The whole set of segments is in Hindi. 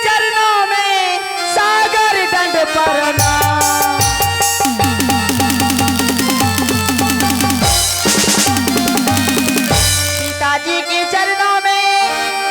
चरणों में सागर दंड प्रणाम। पिताजी के चरणों में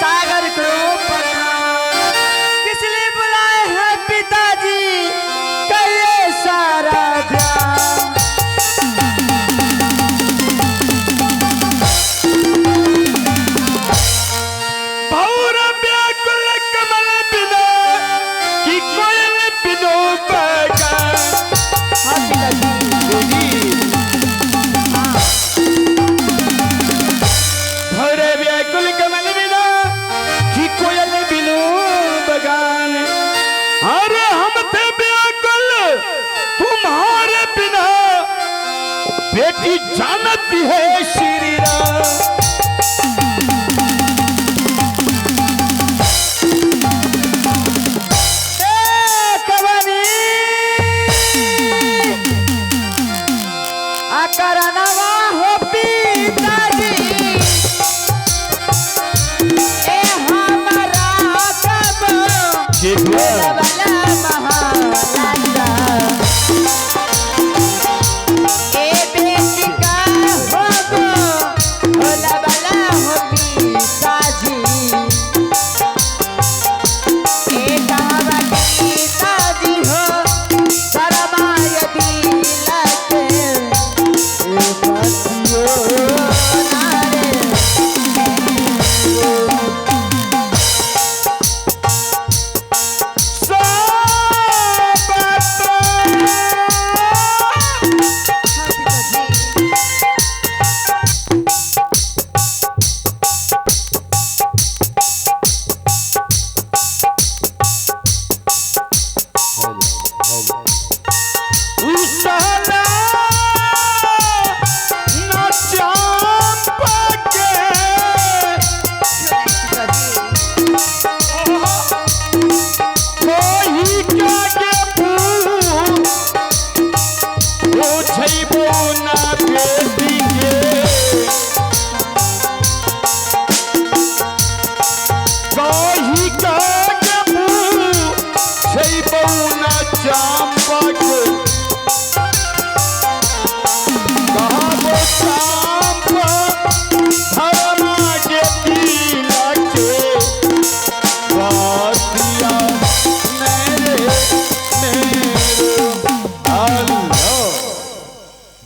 सागर को प्रणाम। किस लिए बुलाए हैं पिताजी, करिए सारा ध्यान। बेटी जानती है श्री राम। कवनी करनवा हो पिताजी, ए हमारा कब वाला महाराजा, ए बेटी का हो भोला वाला हो पिताजी, ए कहावा पिताजी हो शरमाय दिलके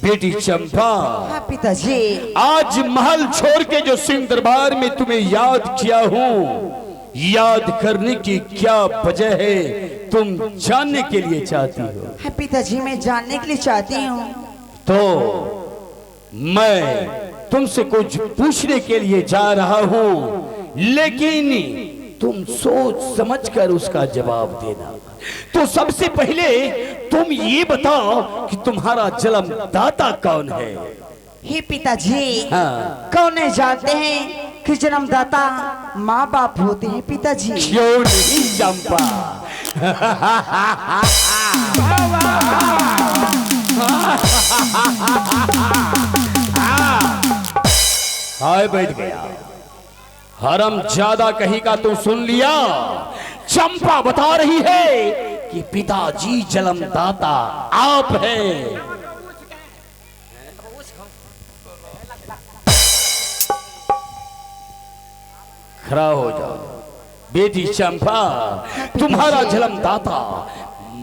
बेटी चंपा, पिताजी आज महल छोड़ के जो सिंह दरबार में तुम्हें याद किया हूँ, याद करने की क्या वजह है तुम जानने के लिए चाहती हो? पिताजी मैं जानने के लिए चाहती हूँ। तो मैं तुमसे कुछ पूछने के लिए जा रहा हूँ, लेकिन तुम सोच समझकर उसका जवाब देना। तो सबसे पहले तुम ये बताओ कि तुम्हारा जन्म दाता कौन है? हे पिताजी, हाँ। कौन नहीं जानते हैं कि जन्मदाता माँ बाप होते हैं पिताजी। क्यों नहीं चंपा? हाय बैठ गया हरम ज्यादा कहीं का तू सुन लिया। चंपा बता रही है कि पिताजी जन्मदाता आप हैं। खड़ा हो जाओ बेटी चंपा, तुम्हारा जन्मदाता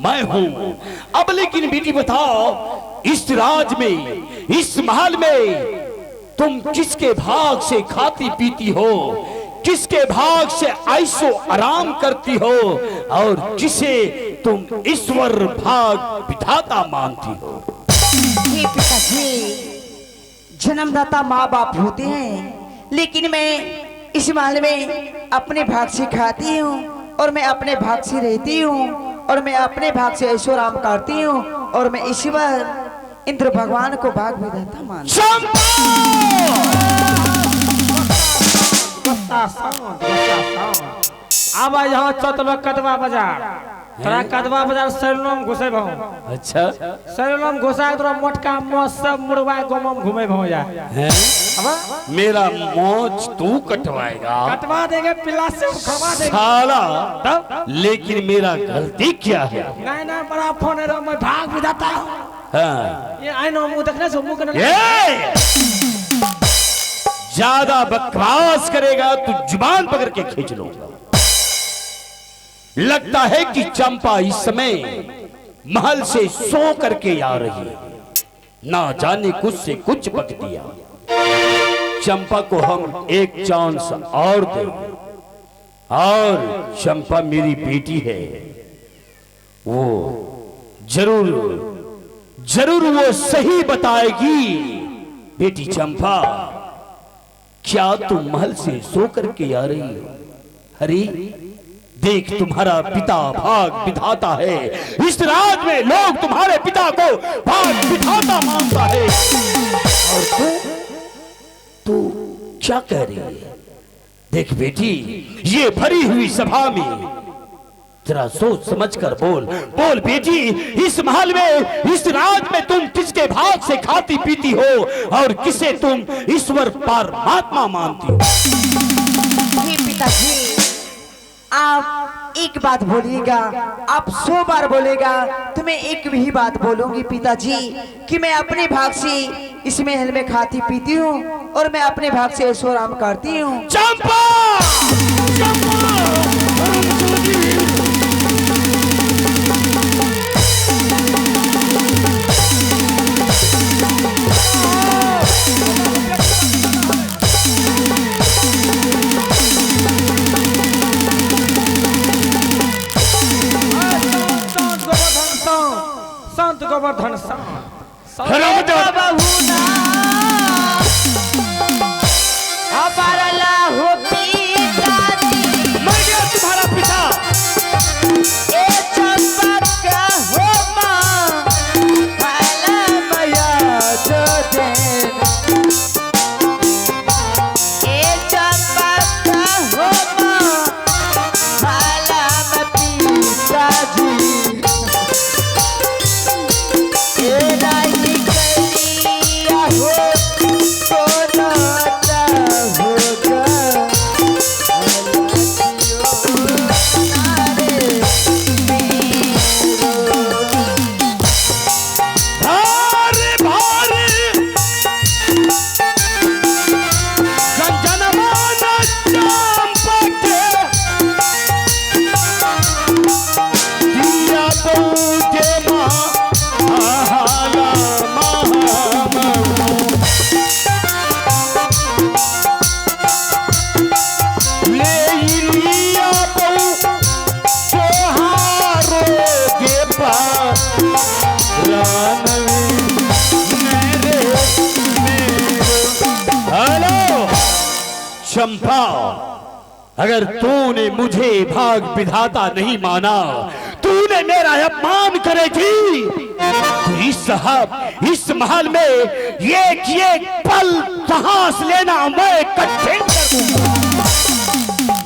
मैं हूं। अब लेकिन बेटी बताओ, इस राज में, इस महल में तुम किसके भाग से खाती पीती हो, किसके भाग से ऐशो आराम करती हो, और किसे तुम ईश्वर भाग विधाता मानती हो? हे पिताजी, जन्मदाता माँ बाप होते हैं, लेकिन मैं इस महल में अपने भाग से खाती हूँ और मैं अपने भाग से रहती हूँ और मैं अपने भाग से ऐशो आराम करती हूँ और मैं ईश्वर इंद्र भगवान को भाग विधाता मानती हूँ। अब यहाँ चतवा कटवा बाजार तोरा कदवा बाजार सैलून घुसे भौ। अच्छा सैलून घुसा तोरा मोटका मोछ सब मुड़वा गोमम घूमे भौ जा। हैं? अब मेरा मोच तू कटवाएगा कटवा देंगे पिला से उखड़वा देंगे साला। तब लेकिन मेरा गलती क्या है? नहीं नहीं बड़ा फोन है रो मैं भाग विधाता हूँ। हाँ। ये आई नो मुंह देखने से मुंह करने ये! ज्यादा बकवास करेगा तो जुबान पकड़ के खींच लूंगा। लगता है कि चंपा इस समय महल से सो करके आ रही है, ना जाने कुछ से कुछ बक दिया। चंपा को हम एक चांस और दें, और चंपा मेरी बेटी है, वो जरूर जरूर वो सही बताएगी। बेटी चंपा, क्या तुम महल से सो करके आ रही हो? अरे देख, तुम्हारा पिता भाग विधाता है। इस राज में लोग तुम्हारे पिता को भाग विधाता मानता है, और तू क्या कह रही है? देख बेटी, ये भरी हुई सभा में जरा सोच समझ कर बोल। बोल बेटी, इस महल में, इस राज में तुम किसके भाग से खाती पीती हो, और किसे तुम ईश्वर परमात्मा मानती हो? हे पिताजी, आप एक बात बोलिएगा, आप 100 बार बोलेगा तो मैं एक भी बात बोलूंगी पिताजी, कि मैं अपने भाग से इस महल में खाती पीती हूँ और मैं अपने भाग से ऐशो आराम करती हूँ। चंपा! चंपा! संत गोवर्धन मैं गया तुम्हारा पिता। चंपा, अगर तूने मुझे भाग विधाता नहीं माना, तूने मेरा अपमान करेगी, तो इस महल में एक पल सांस लेना मैं कठिन कर दूंगा।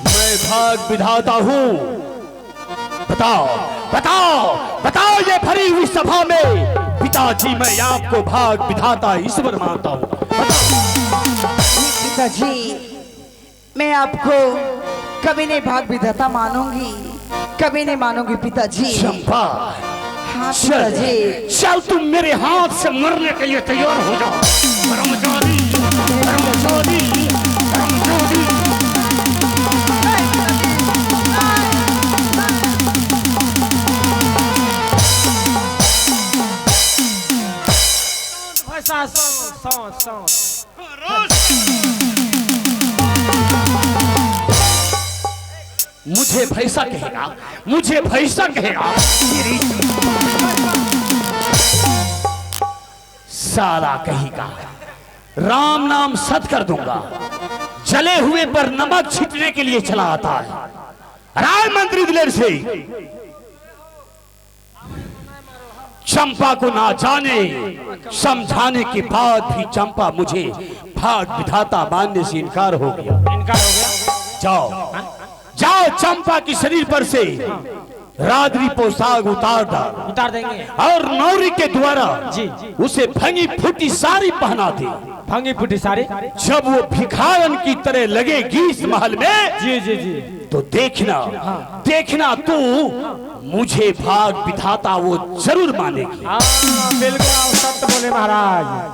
मैं भाग विधाता हूँ। बताओ बताओ बताओ, ये भरी हुई सभा में पिताजी, मैं आपको भाग विधाता ईश्वर मानता हूँ। पिताजी, मैं आपको कभी नहीं भाग विधाता मानूंगी, कभी नहीं मानूंगी पिताजी। चंपा, हाँ पिताजी, चल तुम मेरे हाथ से मरने के लिए तैयार हो जाओ। ब्रह्मचारी, ब्रह्मचारी, ब्रह्मचारी। मुझे भैसा कहेगा, मुझे भैसा कहेगा। साला कहेगा, राम नाम सत कर दूंगा। जले हुए पर नमक छिटने के लिए चला आता है। राय मंत्री दिलेर से चंपा को ना जाने समझाने के बाद भी चंपा मुझे भाग विधाता मानने से इनकार हो गया। इनकार हो गया। जाओ जाओ, चंपा की शरीर पर से राजरी पोशाक उतार डाल उतार देंगे। और नौरी के द्वारा जी। उसे भंगी फूटी साड़ी पहना दे। भंगी फूटी साड़ी। जब वो भिखारन की तरह लगेगी इस महल में, जी जी जी, तो देखना देखना तू मुझे भाग बिठाता वो जरूर मानेगी। हाँ बिल्कुल, आप सत्य बोले महाराज।